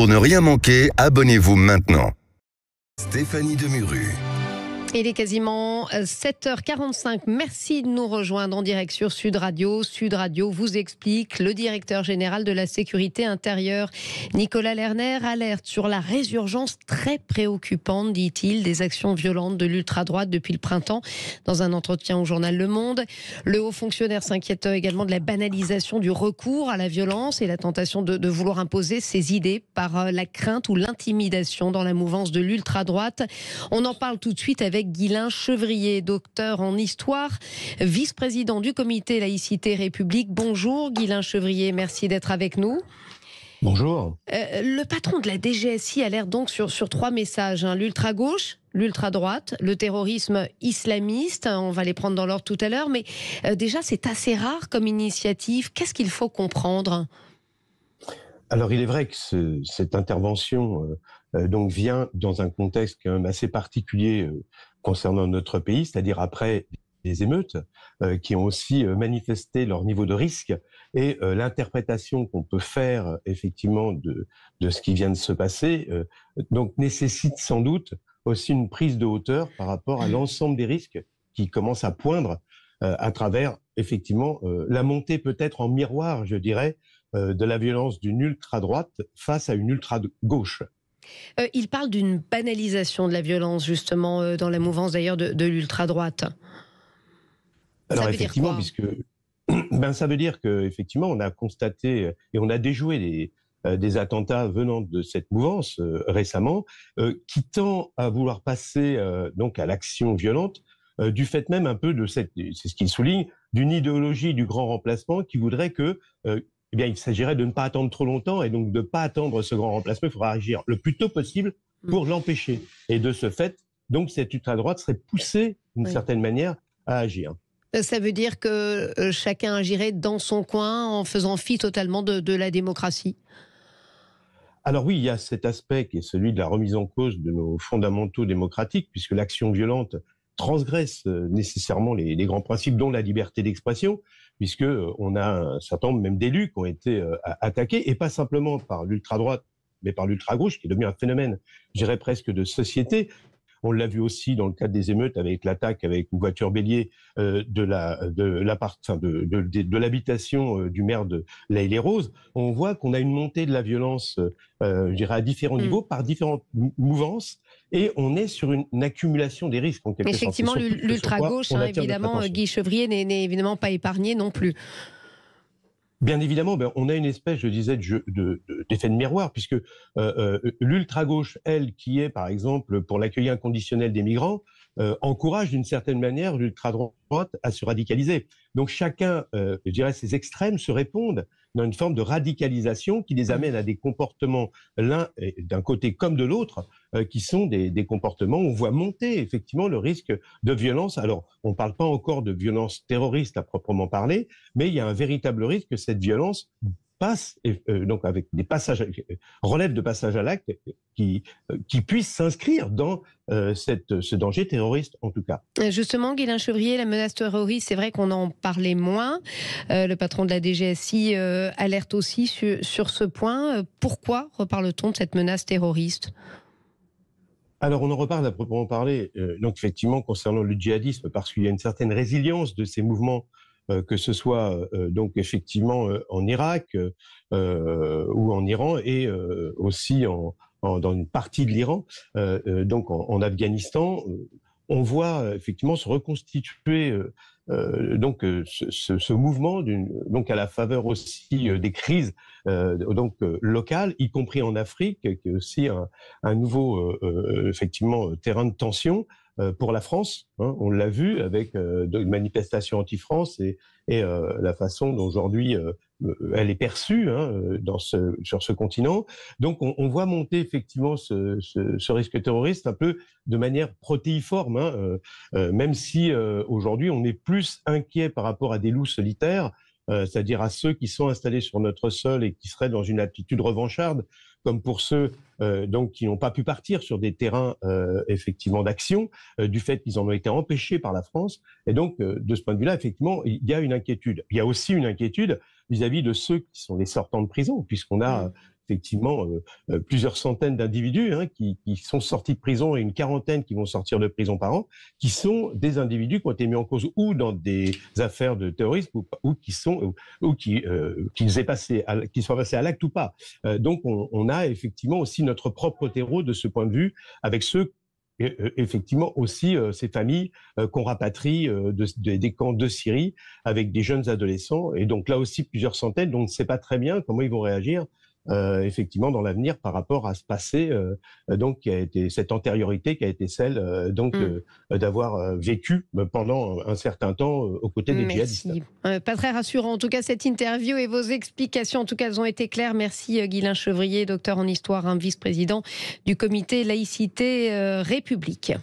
Pour ne rien manquer, abonnez-vous maintenant. Stéphanie Demuru. Il est quasiment 7h45. Merci de nous rejoindre en direct sur Sud Radio. Sud Radio vous explique. Le directeur général de la sécurité intérieure, Nicolas Lerner, alerte sur la résurgence très préoccupante, dit-il, des actions violentes de l'ultra-droite depuis le printemps. Dans un entretien au journal Le Monde, le haut fonctionnaire s'inquiète également de la banalisation du recours à la violence et la tentation de vouloir imposer ses idées par la crainte ou l'intimidation dans la mouvance de l'ultra-droite. On en parle tout de suite avec Guylain Chevrier, docteur en histoire, vice-président du comité Laïcité République. Bonjour Guylain Chevrier, merci d'être avec nous. Bonjour. Le patron de la DGSI alerte donc sur trois messages, l'ultra-gauche, l'ultra-droite, le terrorisme islamiste. On va les prendre dans l'ordre tout à l'heure, mais déjà c'est assez rare comme initiative. Qu'est-ce qu'il faut comprendre ? Alors il est vrai que cette intervention donc vient dans un contexte quand même assez particulier concernant notre pays, c'est-à-dire après les émeutes qui ont aussi manifesté leur niveau de risque et l'interprétation qu'on peut faire effectivement de ce qui vient de se passer donc nécessite sans doute aussi une prise de hauteur par rapport à l'ensemble des risques qui commencent à poindre à travers effectivement la montée peut-être en miroir, je dirais, de la violence d'une ultra-droite face à une ultra-gauche. Il parle d'une banalisation de la violence, justement, dans la mouvance d'ailleurs de l'ultra-droite. Alors effectivement, puisque ça veut dire qu'effectivement, on a constaté et on a déjoué des attentats venant de cette mouvance récemment, qui tend à vouloir passer donc à l'action violente, du fait même un peu de c'est ce qu'il souligne, d'une idéologie du grand remplacement qui voudrait que eh bien, il s'agirait de ne pas attendre trop longtemps et donc de ne pas attendre ce grand remplacement. Il faudra agir le plus tôt possible pour l'empêcher. Et de ce fait, donc, cette ultra-droite serait poussée, d'une certaine manière, à agir. Ça veut dire que chacun agirait dans son coin en faisant fi totalement de la démocratie ? Alors oui, il y a cet aspect qui est celui de la remise en cause de nos fondamentaux démocratiques, puisque l'action violente transgresse nécessairement les grands principes, dont la liberté d'expression, puisque on a un certain nombre même d'élus qui ont été attaqués, et pas simplement par l'ultra-droite, mais par l'ultra-gauche, qui est devenu un phénomène, je dirais presque de société. On l'a vu aussi dans le cadre des émeutes avec l'attaque avec une voiture bélier de l'habitation du maire de La Haye-les-Roses. On voit qu'on a une montée de la violence, je dirais à différents niveaux, par différentes mouvances, et on est sur une accumulation des risques en quelque sorte. Effectivement, l'ultra-gauche, évidemment, Guy Chevrier n'est évidemment pas épargné non plus. Bien évidemment, on a une espèce, je disais, d'effet de miroir, puisque l'ultra-gauche, elle, qui est, par exemple, pour l'accueil inconditionnel des migrants, encourage d'une certaine manière l'ultra-droite à se radicaliser. Donc chacun, je dirais, ces extrêmes se répondent dans une forme de radicalisation qui les amène à des comportements, l'un d'un côté comme de l'autre, qui sont des comportements où on voit monter effectivement le risque de violence. Alors, on ne parle pas encore de violence terroriste à proprement parler, mais il y a un véritable risque que cette violence passe, donc avec des passages, relève de passage à l'acte qui puisse s'inscrire dans ce danger terroriste en tout cas. Justement, Guylain Chevrier, la menace terroriste, c'est vrai qu'on en parlait moins. Le patron de la DGSI alerte aussi sur ce point. Pourquoi reparle-t-on de cette menace terroriste ? Alors, on en reparle à proprement parler, donc effectivement, concernant le djihadisme, parce qu'il y a une certaine résilience de ces mouvements, que ce soit donc effectivement en Irak ou en Iran, et aussi dans une partie de l'Iran, donc en Afghanistan. On voit effectivement se reconstituer donc ce mouvement donc à la faveur aussi des crises donc locales, y compris en Afrique, qui est aussi un nouveau effectivement terrain de tension pour la France. On l'a vu avec une manifestation anti-France et la façon dont aujourd'hui elle est perçue sur ce continent. Donc on voit monter effectivement ce risque terroriste un peu de manière protéiforme, même si aujourd'hui on est plus inquiet par rapport à des loups solitaires, c'est-à-dire à ceux qui sont installés sur notre sol et qui seraient dans une attitude revancharde, comme pour ceux donc qui n'ont pas pu partir sur des terrains effectivement d'action du fait qu'ils en ont été empêchés par la France. Et donc de ce point de vue-là, effectivement, il y a une inquiétude. Il y a aussi une inquiétude vis-à-vis de ceux qui sont les sortants de prison, puisqu'on a effectivement plusieurs centaines d'individus qui sont sortis de prison et une quarantaine qui vont sortir de prison par an, qui sont des individus qui ont été mis en cause ou dans des affaires de terrorisme ou qui sont qui soient passés à l'acte ou pas. Donc on a effectivement aussi notre propre terreau de ce point de vue avec ceux effectivement aussi ces familles qu'on rapatrie des camps de Syrie avec des jeunes adolescents et donc là aussi plusieurs centaines, donc on ne sait pas très bien comment ils vont réagir effectivement dans l'avenir par rapport à ce passé donc qui a été cette antériorité qui a été celle d'avoir vécu pendant un certain temps aux côtés des djihadistes. Pas très rassurant en tout cas cette interview et vos explications, en tout cas elles ont été claires. Merci Guylain Chevrier, docteur en histoire, vice-président du comité laïcité République.